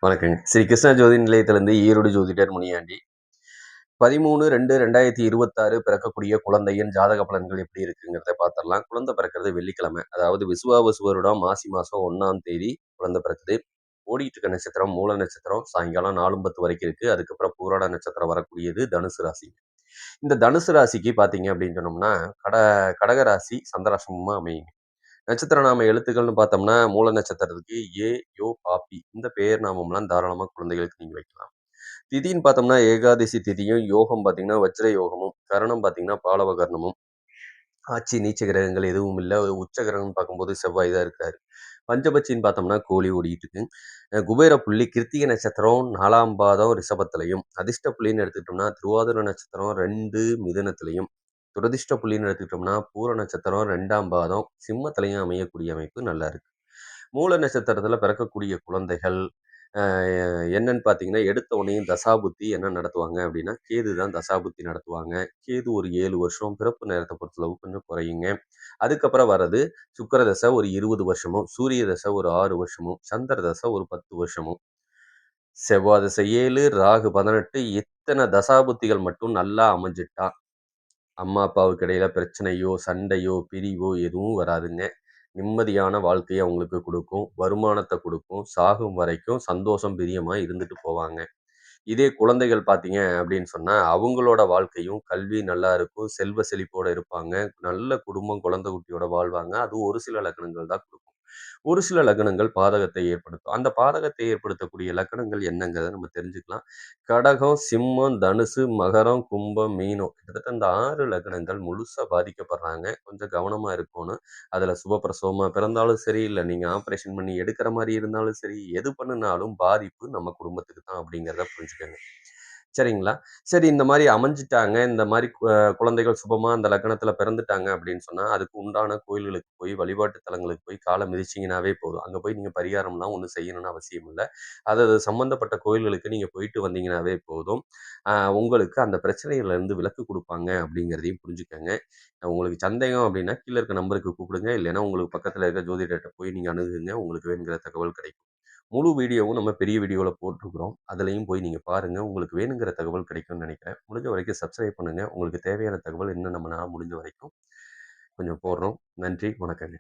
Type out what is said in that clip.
வணக்கங்க. ஸ்ரீ கிருஷ்ணா ஜோதி நிலையத்திலிருந்து ஈரோடு ஜோதிடர் முனியாண்டி. 13/2/2026 பிறக்கக்கூடிய குழந்தையின் ஜாதக பலன்கள் எப்படி இருக்குங்கிறத பார்த்துடலாம். குழந்தை பிறக்கிறது வெள்ளிக்கிழமை. அதாவது விசுவாவசு வருடம் மாசி மாசம் 1ஆம் தேதி குழந்தை பிறக்குது. ஓடிட்டு இருக்க நட்சத்திரம் மூல நட்சத்திரம் சாயங்காலம் 4:10 வரைக்கும் இருக்கு. அதுக்கப்புறம் பூராட நட்சத்திரம் வரக்கூடியது தனுசு ராசி. இந்த தனுசு ராசிக்கு பார்த்தீங்க அப்படின்னு சொன்னோம்னா, கட கடக ராசி சந்திராசிரமமா அமையுங்க. நட்சத்திர நாம எழுத்துக்கள்னு பார்த்தோம்னா, மூல நட்சத்திரத்துக்கு ஏ, யோ, பாப்பி இந்த பெயர் நாமம்லாம் தாராளமா குழந்தைகளுக்கு நீங்க வைக்கலாம். திதின்னு பார்த்தோம்னா, ஏகாதசி திதியும், யோகம் பார்த்தீங்கன்னா வஜ்ர யோகமும், கரணம் பார்த்தீங்கன்னா பாலவ கரணமும், ஆட்சி நீச்ச கிரகங்கள் எதுவும் இல்ல. உச்ச கிரகம்னு பார்க்கும்போது செவ்வாய் தான் இருக்காரு. பஞ்சபட்சின்னு பார்த்தோம்னா கோழி ஓடிட்டு இருக்கு. குபேர புள்ளி கிருத்திகை நட்சத்திரம் 4ஆம் பாதம் ரிஷபத்திலையும், அதிர்ஷ்ட புள்ளின்னு எடுத்துக்கிட்டோம்னா திருவாதிரை நட்சத்திரம் 2 மிதுனத்திலையும், துரதிர்ஷ்ட புள்ளின்னு எடுத்துக்கிட்டோம்னா பூர நட்சத்திரம் 2ஆம் பாதம் சிம்மத்திலையும் அமையக்கூடிய அமைப்பு நல்லா இருக்கு. மூல நட்சத்திரத்துல பிறக்கக்கூடிய குழந்தைகள் என்னன்னு பார்த்தீங்கன்னா, எடுத்த உடனேயும் தசாபுத்தி என்ன நடத்துவாங்க அப்படின்னா, கேது தான் தசாபுத்தி நடத்துவாங்க. கேது ஒரு 7 வருஷம், பிறப்பு நேரத்த பொறுத்தளவு கொஞ்சம் குறையுங்க. அதுக்கப்புறம் வர்றது சுக்கிர தசை ஒரு 20 வருஷமும், சூரிய தசை ஒரு 6 வருஷமும், சந்திர தசை ஒரு 10 வருஷமும், செவ்வாய் தசை 7, ராகு 18 இத்தனை தசாபுத்திகள் மட்டும் நல்லா அமைஞ்சிட்டா, அம்மா அப்பாவுக்கு இடையில பிரச்சனையோ, சண்டையோ, பிரிவோ எதுவும் வராதுங்க. நிம்மதியான வாழ்க்கைய அவங்களுக்கு குடுக்கும். வருமானத்த குடுக்கும். சாகும் வரைக்கும் சந்தோஷம், பிரியமா இருந்துட்டு போவாங்க. இதே குழந்தைகள் பார்த்தீங்க அப்படின்னு சொன்னா, அவங்களோட வாழ்க்கையும் கல்வி நல்லா இருக்கும். செல்வ செழிப்போட இருப்பாங்க. நல்ல குடும்பம், குழந்தை குட்டியோட வாழ்வாங்க. அதுவும் ஒரு சில லக்னங்கள் தான் குடுக்கும். ஒரு சில லக்னங்கள் பாதகத்தை ஏற்படுத்தும். அந்த பாதகத்தை ஏற்படுத்தக்கூடிய லக்னங்கள் என்னங்கிறத நம்ம தெரிஞ்சுக்கலாம். கடகம், சிம்மம், தனுசு, மகரம், கும்பம், மீனம் கிட்டத்தட்ட இந்த 6 லக்னங்கள் முழுசா பாதிக்கப்படுறாங்க. கொஞ்சம் கவனமா இருக்கணும். அதுல சுகப்பிரசவமா பிறந்தாலும் சரி, இல்ல நீங்க ஆப்ரேஷன் பண்ணி எடுக்கிற மாரி இருந்தாலும் சரி, எது பண்ணுனாலும் பாதிப்பு நம்ம குடும்பத்துக்கு தான் அப்படிங்கிறத புரிஞ்சுக்கங்க. சரிங்களா? சரி இந்த மாரி அமைஞ்சுட்டாங்க. இந்த மாரி குழந்தைகள் சுபமா அந்த லக்னத்துல பிறந்துட்டாங்க அப்படின்னு சொன்னா, அதுக்கு உண்டான கோயில்களுக்கு போய், வழிபாட்டு தலங்களுக்கு போய் கால மிதிச்சீங்கனாவே போதும். அங்க போய் நீங்க பரிகாரம்லாம் ஒண்ணும் செய்யணும்னு அவசியம் இல்ல. அது சம்மந்தப்பட்ட கோயில்களுக்கு நீங்க போயிட்டு வந்தீங்கனாவே போதும். அ உங்களுக்கு அந்த பிரச்சனைகள்ல இருந்து விலக்கு குடுப்பாங்க அப்படிங்கிறதையும் புரிஞ்சுக்கங்க. உங்களுக்கு சந்தேகம் அப்படின்னா, கீழ இருக்க நம்பருக்கு கூப்பிடுங்க. இல்லைன்னா உங்களுக்கு பக்கத்துல இருக்க ஜோதிடர்ட்ட போய் நீங்க அணுகுங்க. உங்களுக்கு வேணுங்கிற தகவல் கிடைக்கும். முழு வீடியோவும் நம்ம பெரிய வீடியோல போட்டிருக்கிறோம். அதுலயும் போய் நீங்க பாருங்க. உங்களுக்கு வேணுங்கிற தகவல் கிடைக்கும்னு நெனைக்கிறேன். முடிஞ்ச வரைக்கும் சப்ஸ்கிரைப் பண்ணுங்க. உங்களுக்கு தேவையான தகவல் இன்னும் நம்மனால முடிஞ்ச வரைக்கும் கொஞ்சம் போடுறோம். நன்றி, வணக்கங்க.